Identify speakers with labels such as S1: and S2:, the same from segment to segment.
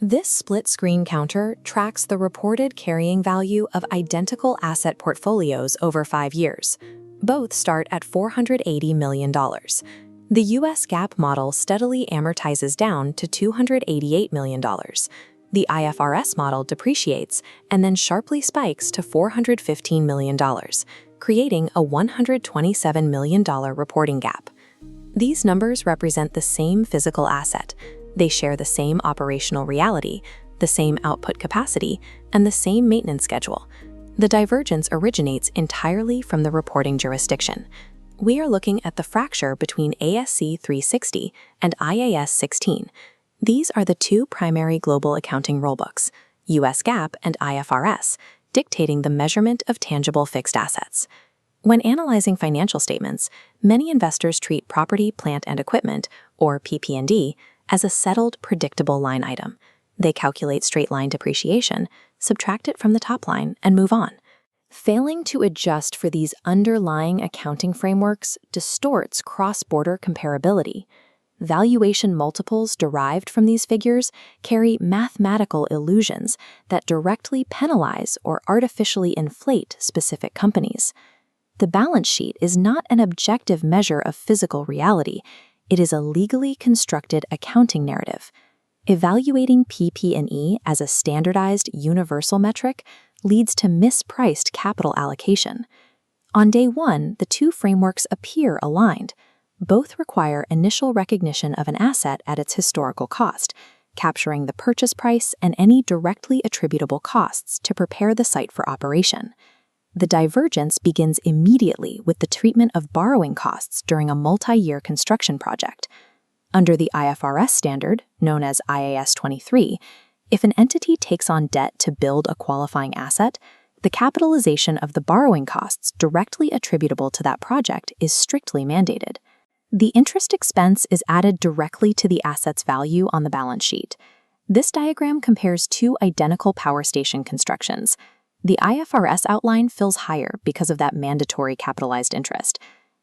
S1: This split-screen counter tracks the reported carrying value of identical asset portfolios over 5 years. Both start at $480 million. The US GAAP model steadily amortizes down to $288 million. The IFRS model depreciates and then sharply spikes to $415 million, creating a $127 million reporting gap. These numbers represent the same physical asset. They share the same operational reality, the same output capacity, and the same maintenance schedule. The divergence originates entirely from the reporting jurisdiction. We are looking at the fracture between ASC 360 and IAS 16. These are the two primary global accounting rulebooks, US GAAP and IFRS, dictating the measurement of tangible fixed assets. When analyzing financial statements, many investors treat property, plant, and equipment, or PP&E, as a settled, predictable line item. They calculate straight-line depreciation, subtract it from the top line, and move on. Failing to adjust for these underlying accounting frameworks distorts cross-border comparability. Valuation multiples derived from these figures carry mathematical illusions that directly penalize or artificially inflate specific companies. The balance sheet is not an objective measure of physical reality. It is a legally constructed accounting narrative. Evaluating PP&E as a standardized universal metric leads to mispriced capital allocation. On day one, the two frameworks appear aligned. Both require initial recognition of an asset at its historical cost, capturing the purchase price and any directly attributable costs to prepare the site for operation. The divergence begins immediately with the treatment of borrowing costs during a multi-year construction project. Under the IFRS standard, known as IAS 23, if an entity takes on debt to build a qualifying asset, the capitalization of the borrowing costs directly attributable to that project is strictly mandated. The interest expense is added directly to the asset's value on the balance sheet. This diagram compares two identical power station constructions. The IFRS outline fills higher because of that mandatory capitalized interest.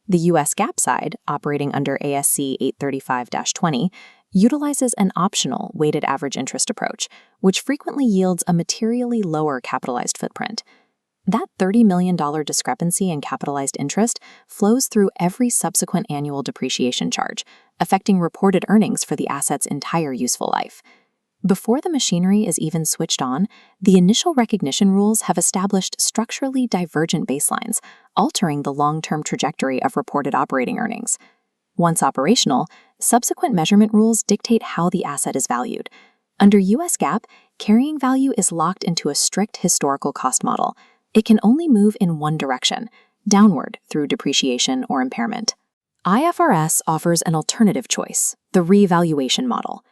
S1: The US GAAP side, operating under ASC 835-20, utilizes an optional weighted average interest approach, which frequently yields a materially lower capitalized footprint. That $30 million discrepancy in capitalized interest flows through every subsequent annual depreciation charge, affecting reported earnings for the asset's entire useful life. Before the machinery is even switched on, the initial recognition rules have established structurally divergent baselines, altering the long-term trajectory of reported operating earnings. Once operational, subsequent measurement rules dictate how the asset is valued. Under US GAAP, carrying value is locked into a strict historical cost model. It can only move in one direction, downward through depreciation or impairment. IFRS offers an alternative choice, the revaluation model.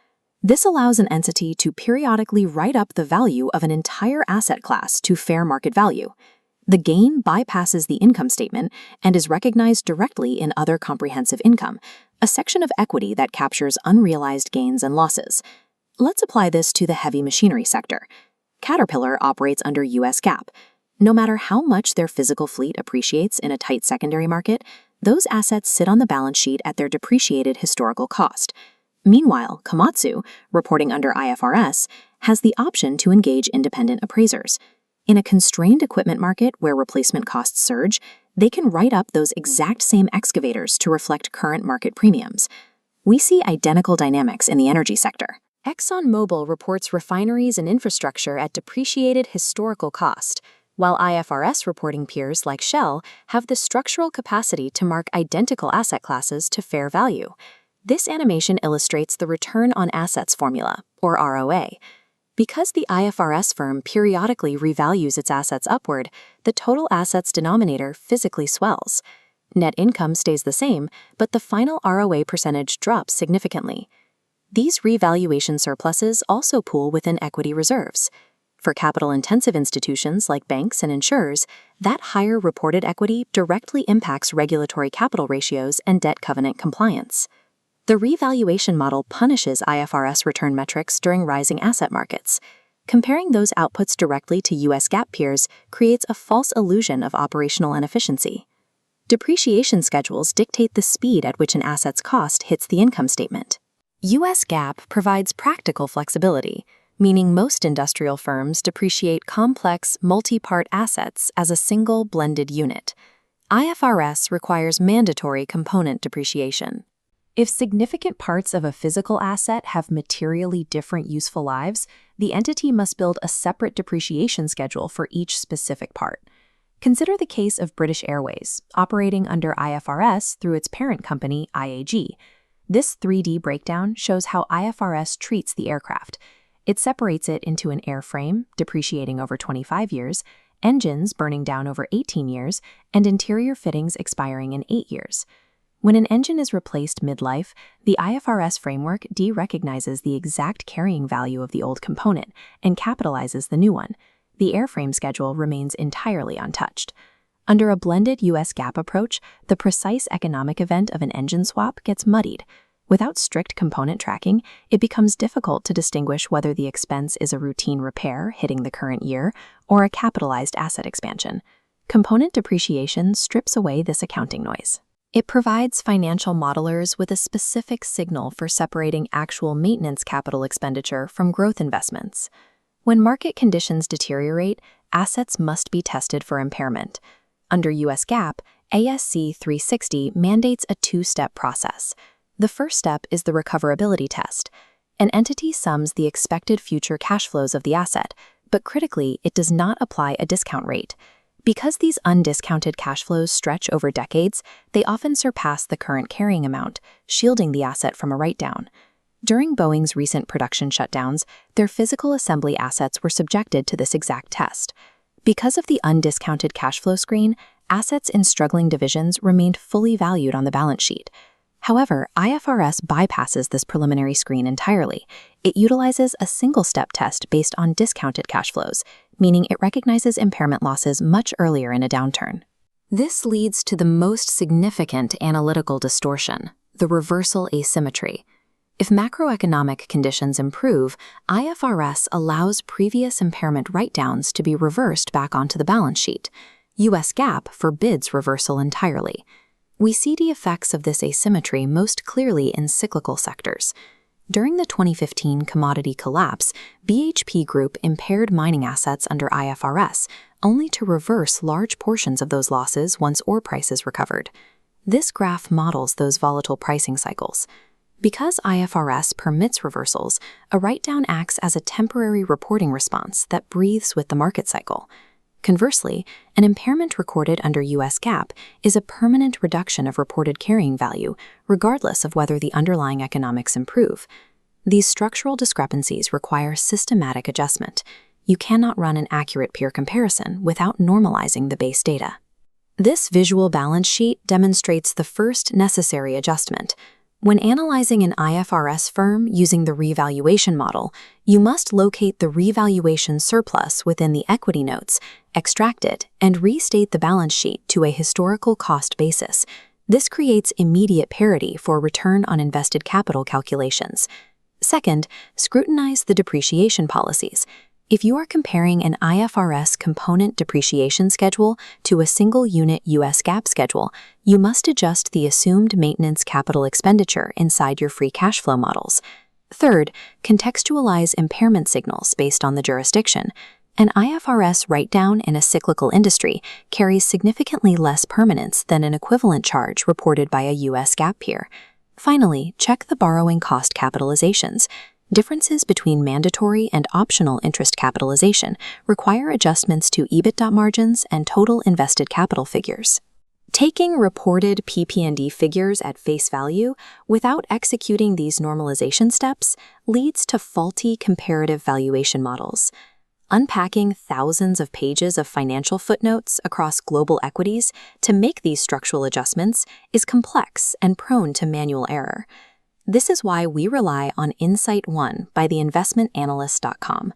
S1: This allows an entity to periodically write up the value of an entire asset class to fair market value. The gain bypasses the income statement and is recognized directly in other comprehensive income, a section of equity that captures unrealized gains and losses. Let's apply this to the heavy machinery sector. Caterpillar operates under US GAAP. No matter how much their physical fleet appreciates in a tight secondary market, those assets sit on the balance sheet at their depreciated historical cost. Meanwhile, Komatsu, reporting under IFRS, has the option to engage independent appraisers. In a constrained equipment market where replacement costs surge, they can write up those exact same excavators to reflect current market premiums. We see identical dynamics in the energy sector. ExxonMobil reports refineries and infrastructure at depreciated historical cost, while IFRS reporting peers like Shell have the structural capacity to mark identical asset classes to fair value. This animation illustrates the return on assets formula, or ROA. Because the IFRS firm periodically revalues its assets upward, the total assets denominator physically swells. Net income stays the same, but the final ROA percentage drops significantly. These revaluation surpluses also pool within equity reserves. For capital-intensive institutions like banks and insurers, that higher reported equity directly impacts regulatory capital ratios and debt covenant compliance. The revaluation model punishes IFRS return metrics during rising asset markets. Comparing those outputs directly to US GAAP peers creates a false illusion of operational inefficiency. Depreciation schedules dictate the speed at which an asset's cost hits the income statement. US GAAP provides practical flexibility, meaning most industrial firms depreciate complex, multi-part assets as a single blended unit. IFRS requires mandatory component depreciation. If significant parts of a physical asset have materially different useful lives, the entity must build a separate depreciation schedule for each specific part. Consider the case of British Airways, operating under IFRS through its parent company, IAG. This 3D breakdown shows how IFRS treats the aircraft. It separates it into an airframe, depreciating over 25 years, engines burning down over 18 years, and interior fittings expiring in 8 years. When an engine is replaced mid-life, the IFRS framework de-recognizes the exact carrying value of the old component and capitalizes the new one. The airframe schedule remains entirely untouched. Under a blended US GAAP approach, the precise economic event of an engine swap gets muddied. Without strict component tracking, it becomes difficult to distinguish whether the expense is a routine repair hitting the current year or a capitalized asset expansion. Component depreciation strips away this accounting noise. It provides financial modelers with a specific signal for separating actual maintenance capital expenditure from growth investments. When market conditions deteriorate, assets must be tested for impairment. Under US GAAP, ASC 360 mandates a two-step process. The first step is the recoverability test. An entity sums the expected future cash flows of the asset, but critically, it does not apply a discount rate. Because these undiscounted cash flows stretch over decades, they often surpass the current carrying amount, shielding the asset from a write-down. During Boeing's recent production shutdowns, their physical assembly assets were subjected to this exact test. Because of the undiscounted cash flow screen, assets in struggling divisions remained fully valued on the balance sheet. However, IFRS bypasses this preliminary screen entirely. It utilizes a single-step test based on discounted cash flows, meaning it recognizes impairment losses much earlier in a downturn. This leads to the most significant analytical distortion, the reversal asymmetry. If macroeconomic conditions improve, IFRS allows previous impairment write-downs to be reversed back onto the balance sheet. US GAAP forbids reversal entirely. We see the effects of this asymmetry most clearly in cyclical sectors. During the 2015 commodity collapse, BHP Group impaired mining assets under IFRS, only to reverse large portions of those losses once ore prices recovered. This graph models those volatile pricing cycles. Because IFRS permits reversals, a write-down acts as a temporary reporting response that breathes with the market cycle. Conversely, an impairment recorded under US GAAP is a permanent reduction of reported carrying value, regardless of whether the underlying economics improve. These structural discrepancies require systematic adjustment. You cannot run an accurate peer comparison without normalizing the base data. This visual balance sheet demonstrates the first necessary adjustment. When analyzing an IFRS firm using the revaluation model, you must locate the revaluation surplus within the equity notes, extract it, and restate the balance sheet to a historical cost basis. This creates immediate parity for return on invested capital calculations. Second, scrutinize the depreciation policies. If you are comparing an IFRS component depreciation schedule to a single-unit US GAAP schedule, you must adjust the assumed maintenance capital expenditure inside your free cash flow models. Third, contextualize impairment signals based on the jurisdiction. An IFRS write-down in a cyclical industry carries significantly less permanence than an equivalent charge reported by a US GAAP peer. Finally, check the borrowing cost capitalizations. Differences between mandatory and optional interest capitalization require adjustments to EBITDA margins and total invested capital figures. Taking reported PP&E figures at face value without executing these normalization steps leads to faulty comparative valuation models. Unpacking thousands of pages of financial footnotes across global equities to make these structural adjustments is complex and prone to manual error. This is why we rely on Insight One by theinvestmentanalyst.com.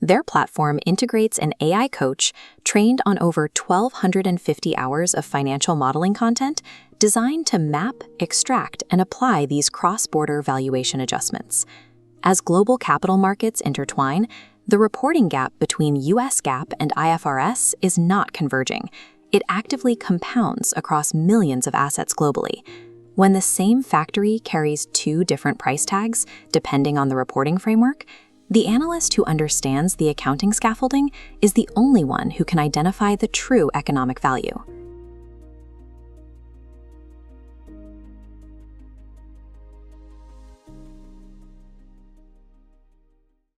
S1: Their platform integrates an AI coach trained on over 1,250 hours of financial modeling content designed to map, extract, and apply these cross-border valuation adjustments. As global capital markets intertwine, the reporting gap between US GAAP and IFRS is not converging. It actively compounds across millions of assets globally. When the same factory carries two different price tags, depending on the reporting framework, The analyst who understands the accounting scaffolding is the only one who can identify the true economic value.